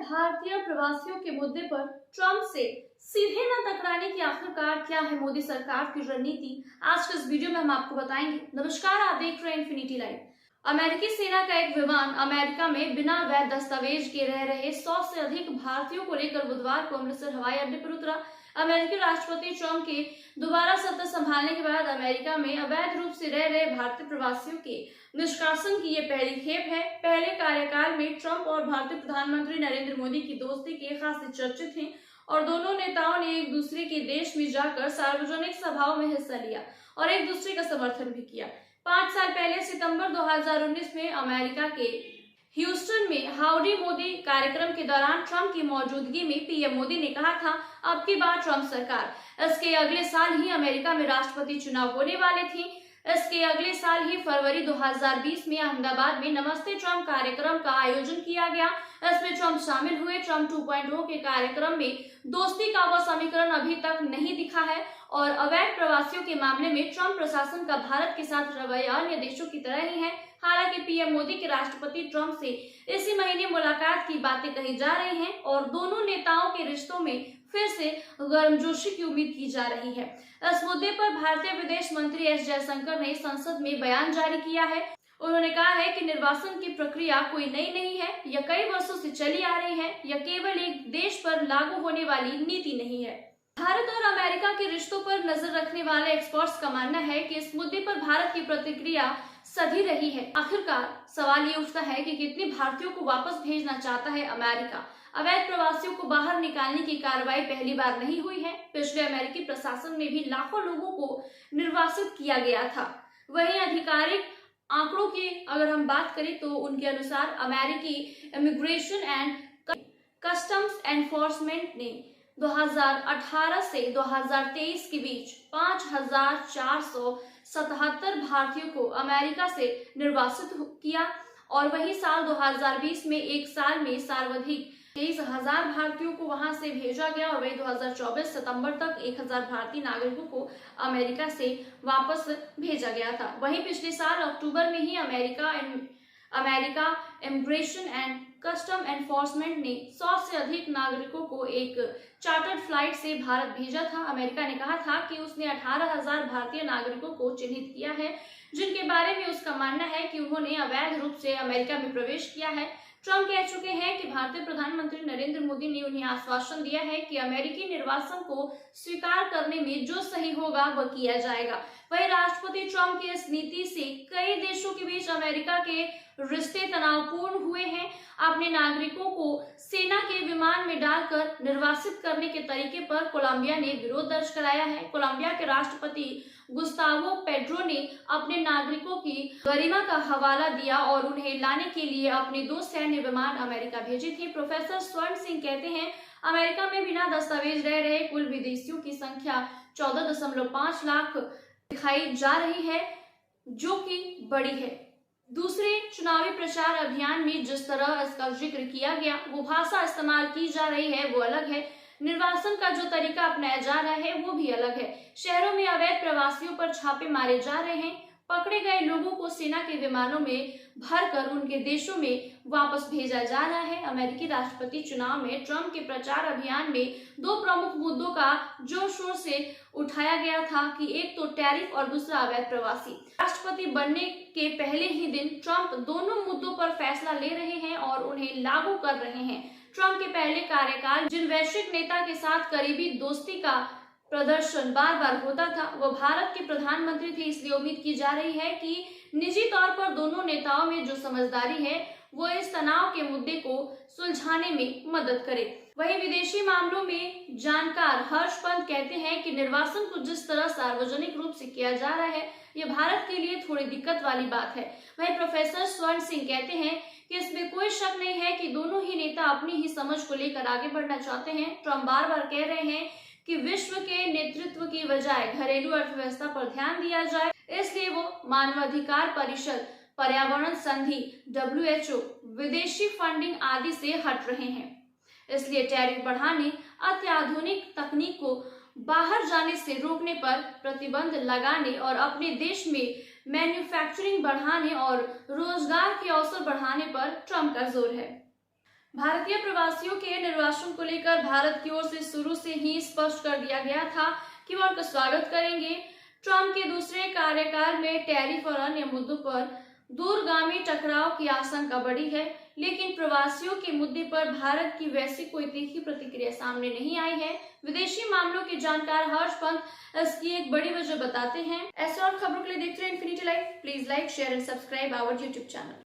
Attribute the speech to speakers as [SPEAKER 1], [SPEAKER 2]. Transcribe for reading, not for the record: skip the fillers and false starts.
[SPEAKER 1] भारतीय प्रवासियों के मुद्दे पर ट्रंप से सीधे न टकराने की आखिरकार क्या है मोदी सरकार की रणनीति, आज के इस वीडियो में हम आपको बताएंगे। नमस्कार, आप देख रहे हैं इन्फिनिटी लाइव। अमेरिकी सेना का एक विमान अमेरिका में बिना वैध दस्तावेज के रह रहे 100 से अधिक भारतीयों को लेकर बुधवार को अमृतसर हवाई अड्डे पर उतरा। अमेरिकी राष्ट्रपति ट्रंप के दोबारा सत्ता संभालने के बाद अमेरिका में अवैध रूप से रह रहे भारतीय प्रवासियों के निष्कासन की ये पहली खेप है। पहले कार्यकाल में ट्रंप और भारतीय प्रधानमंत्री नरेंद्र मोदी की दोस्ती के खासे चर्चित हैं और दोनों नेताओं ने एक दूसरे के देश में जाकर सार्वजनिक सभाओं में हिस्सा लिया और एक दूसरे का समर्थन भी किया। 5 साल पहले सितंबर 2019 में अमेरिका के ह्यूस्टन में हाउडी मोदी कार्यक्रम के दौरान ट्रंप की मौजूदगी में पीएम मोदी ने कहा था, अब की बार ट्रंप सरकार। इसके अगले साल ही अमेरिका में राष्ट्रपति चुनाव होने वाले थे। इसके अगले साल ही फरवरी 2020 में अहमदाबाद में नमस्ते ट्रंप कार्यक्रम का आयोजन किया गया। इसमें ट्रंप शामिल हुए। ट्रंप 2.0 के कार्यक्रम में दोस्ती का वह समीकरण अभी तक नहीं दिखा है और अवैध प्रवासियों के मामले में ट्रंप प्रशासन का भारत के साथ रवैया अन्य देशों की तरह ही है। हालांकि पीएम मोदी के राष्ट्रपति ट्रंप से इसी महीने मुलाकात की बातें कही जा रही हैं और दोनों नेताओं के रिश्तों में फिर से गर्मजोशी की उम्मीद की जा रही है। इस मुद्दे पर भारतीय विदेश मंत्री एस जयशंकर ने संसद में बयान जारी किया है। उन्होंने कहा है कि निर्वासन की प्रक्रिया कोई नई नहीं है, यह कई वर्षों से चली आ रही है, यह केवल एक देश पर लागू होने वाली नीति नहीं है। भारत और अमेरिका के रिश्तों पर नजर रखने वाले एक्सपर्ट्स का मानना है कि इस मुद्दे पर भारत की प्रतिक्रिया सधी रही है। आखिरकार सवाल ये उठता है कि कितने भारतीयों को वापस भेजना चाहता है अमेरिका। अवैध प्रवासियों को बाहर निकालने की कार्रवाई पहली बार नहीं हुई है। पिछले अमेरिकी प्रशासन में भी लाखों लोगों को निर्वासित किया गया था। वहीं आधिकारिक आंकड़ों की अगर हम बात करें तो उनके अनुसार अमेरिकी इमिग्रेशन एंड कस्टम्स एनफोर्समेंट ने 2018 से 2023 के बीच 5,477 भारतीयों को अमेरिका से निर्वासित किया और वही साल 2020 में एक साल में सर्वाधिक 23,000 भारतीयों को वहां से भेजा गया और वही 2024 सितंबर तक 1,000 भारतीय नागरिकों को अमेरिका से वापस भेजा गया था। वहीं पिछले साल अक्टूबर में ही America immigration and custom enforcement ने 100 से अधिक नागरिकों को एक चार्टर्ड फ्लाइट से भारत भेजा था। अमेरिका ने कहा था कि उसने 18,000 भारतीय नागरिकों को चिन्हित किया है, जिनके बारे में उसका मानना है कि उन्होंने अवैध रूप से अमेरिका में प्रवेश किया है। ट्रंप कह चुके हैं कि भारतीय प्रधानमंत्री नरेंद्र मोदी ने उन्हें आश्वासन दिया है कि अमेरिकी निर्वासन को स्वीकार करने में जो सही होगा वह किया जाएगा। वहीं राष्ट्रपति ट्रंप की इस नीति से कई देशों के बीच अमेरिका के रिश्ते तनावपूर्ण हुए हैं। अपने नागरिकों को सेना के विमान में डालकर निर्वासित करने के तरीके पर कोलंबिया ने विरोध दर्ज कराया है। कोलंबिया के राष्ट्रपति गुस्तावो पेड्रो ने अपने नागरिकों की गरिमा का हवाला दिया और उन्हें लाने के लिए अपने 2 सैन्य विमान अमेरिका भेजे थे। प्रोफेसर स्वर्ण सिंह कहते हैं, अमेरिका में बिना दस्तावेज रह रहे कुल विदेशियों की संख्या 14.5 लाख दिखाई जा रही है, जो कि बड़ी है। दूसरे चुनावी प्रचार अभियान में जिस तरह इसका जिक्र किया गया, वो भाषा इस्तेमाल की जा रही है वो अलग है। निर्वासन का जो तरीका अपनाया जा रहा है वो भी अलग है। शहरों में अवैध प्रवासियों पर छापे मारे जा रहे हैं। पकड़े गए लोगों को सेना के विमानों में भरकर उनके देशों में वापस भेजा जा रहा है। अमेरिकी राष्ट्रपति चुनाव में ट्रंप के प्रचार अभियान में 2 प्रमुख मुद्दों का जोर शोर से उठाया गया था कि एक तो टैरिफ और दूसरा अवैध प्रवासी। राष्ट्रपति बनने के पहले ही दिन ट्रंप दोनों मुद्दों पर फैसला ले रहे हैं और उन्हें लागू कर रहे हैं। ट्रंप के पहले कार्यकाल जिन वैश्विक नेता के साथ करीबी दोस्ती का प्रदर्शन बार बार होता था, वह भारत के प्रधानमंत्री थे। इसलिए उम्मीद की जा रही है कि निजी तौर पर दोनों नेताओं में जो समझदारी है वो इस तनाव के मुद्दे को सुलझाने में मदद करे। वहीं विदेशी मामलों में जानकार हर्ष पंत कहते हैं कि निर्वासन को जिस तरह सार्वजनिक रूप से किया जा रहा है, ये भारत के लिए थोड़ी दिक्कत वाली बात है। वहीं प्रोफेसर स्वर्ण सिंह कहते हैं कि इसमें कोई शक नहीं है कि दोनों ही नेता अपनी ही समझ को लेकर आगे बढ़ना चाहते हैं। ट्रंप बार बार कह रहे हैं कि विश्व के नेतृत्व की बजाय घरेलू अर्थव्यवस्था पर ध्यान दिया जाए, इसलिए वो मानवाधिकार परिषद, पर्यावरण संधि, WHO, विदेशी फंडिंग आदि से हट रहे हैं। इसलिए टैरिफ बढ़ाने, अत्याधुनिक तकनीक को बाहर जाने से रोकने पर प्रतिबंध लगाने और अपने देश में मैन्युफैक्चरिंग बढ़ाने और रोजगार के अवसर बढ़ाने पर ट्रंप का जोर है। भारतीय प्रवासियों के निर्वासन को लेकर भारत की ओर से शुरू से ही स्पष्ट कर दिया गया था कि वह उनका स्वागत करेंगे। ट्रंप के दूसरे कार्यकाल में टैरिफ और अन्य मुद्दों पर दूरगामी टकराव की आशंका बढ़ी है, लेकिन प्रवासियों के मुद्दे पर भारत की वैसी कोई तीखी प्रतिक्रिया सामने नहीं आई है। विदेशी मामलों के जानकार हर्ष पंत इसकी एक बड़ी वजह बताते हैं। ऐसे और खबरों के लिए देखते रहिए infinity live. Please like, share and subscribe our YouTube channel.